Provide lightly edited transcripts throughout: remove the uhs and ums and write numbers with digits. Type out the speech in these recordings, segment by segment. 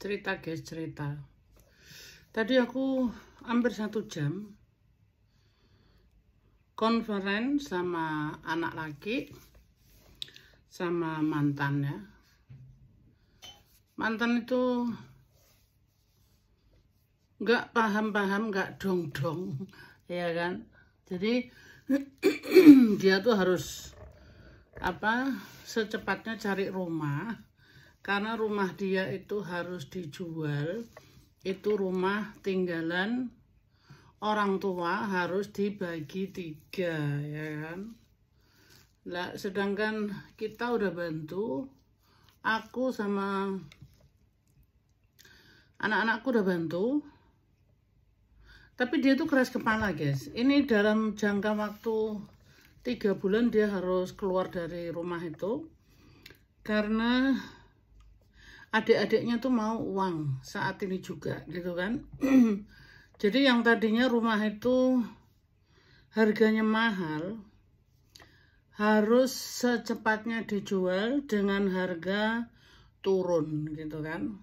Cerita guys, cerita. Tadi aku hampir 1 jam conference sama anak laki sama mantan ya. Mantan itu nggak paham-paham, nggak dong-dong, ya kan. Jadi dia tuh harus secepatnya cari rumah, karena rumah dia itu harus dijual. Itu rumah tinggalan orang tua, harus dibagi 3 ya kan. Nah, sedangkan kita udah bantu, aku sama anak-anakku udah bantu, tapi dia tuh keras kepala guys. Ini dalam jangka waktu 3 bulan dia harus keluar dari rumah itu, karena adik-adiknya tuh mau uang saat ini juga gitu kan. Jadi yang tadinya rumah itu harganya mahal, harus secepatnya dijual dengan harga turun gitu kan.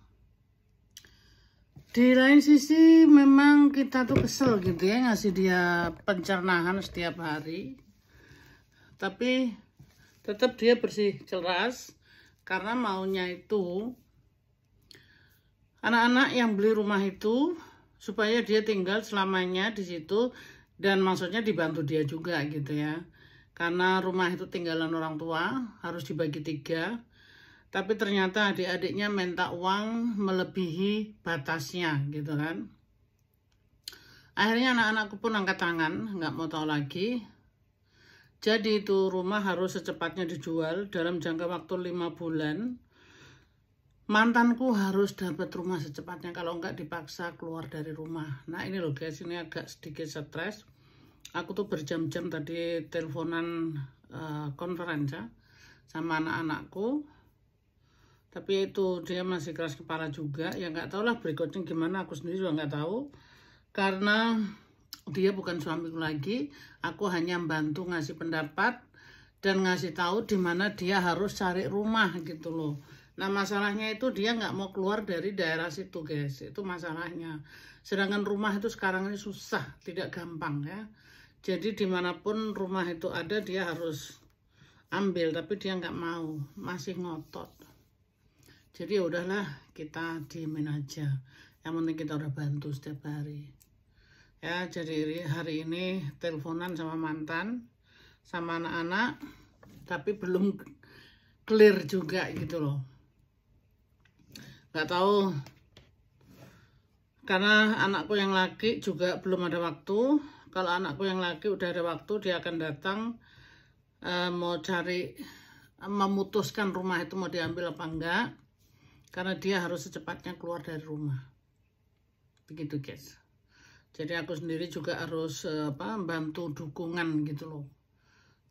Di lain sisi memang kita tuh kesel gitu ya, ngasih dia pencernaan setiap hari, tapi tetap dia bersih keras, karena maunya itu anak-anak yang beli rumah itu supaya dia tinggal selamanya di situ, dan maksudnya dibantu dia juga gitu ya. Karena rumah itu tinggalan orang tua, harus dibagi 3. Tapi ternyata adik-adiknya minta uang melebihi batasnya gitu kan. Akhirnya anak-anakku pun angkat tangan, nggak mau tahu lagi. Jadi itu rumah harus secepatnya dijual dalam jangka waktu 5 bulan. Mantanku harus dapat rumah secepatnya, kalau enggak dipaksa keluar dari rumah. Nah ini loh guys, ini agak sedikit stres. Aku tuh berjam-jam tadi teleponan konferensi sama anak-anakku. Tapi itu dia masih keras kepala juga. Ya nggak tahu lah berikutnya gimana, aku sendiri juga nggak tahu. Karena dia bukan suamiku lagi, aku hanya bantu ngasih pendapat dan ngasih tahu di mana dia harus cari rumah gitu loh. Nah masalahnya itu dia nggak mau keluar dari daerah situ guys, itu masalahnya. Sedangkan rumah itu sekarang ini susah, tidak gampang ya. Jadi dimanapun rumah itu ada dia harus ambil, tapi dia nggak mau, masih ngotot. Jadi ya udahlah, kita diemin aja. Yang penting kita udah bantu setiap hari. Ya, jadi hari ini teleponan sama mantan, sama anak-anak, tapi belum clear juga gitu loh. Nggak tahu, karena anakku yang laki juga belum ada waktu. Kalau anakku yang laki udah ada waktu, dia akan datang mau cari, memutuskan rumah itu mau diambil apa enggak, karena dia harus secepatnya keluar dari rumah. Begitu guys. Jadi aku sendiri juga harus bantu dukungan gitu loh.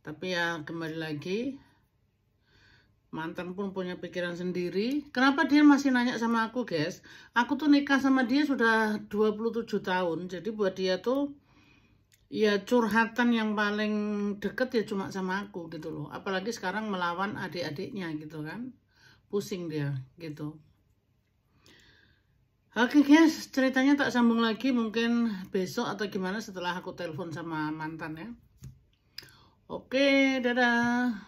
Tapi ya kembali lagi, mantan pun punya pikiran sendiri. Kenapa dia masih nanya sama aku guys? Aku tuh nikah sama dia sudah 27 tahun. Jadi buat dia tuh ya curhatan yang paling deket ya cuma sama aku gitu loh. Apalagi sekarang melawan adik-adiknya gitu kan. Pusing dia gitu. Oke guys, ceritanya tak sambung lagi mungkin besok atau gimana setelah aku telepon sama mantan ya. Oke, dadah.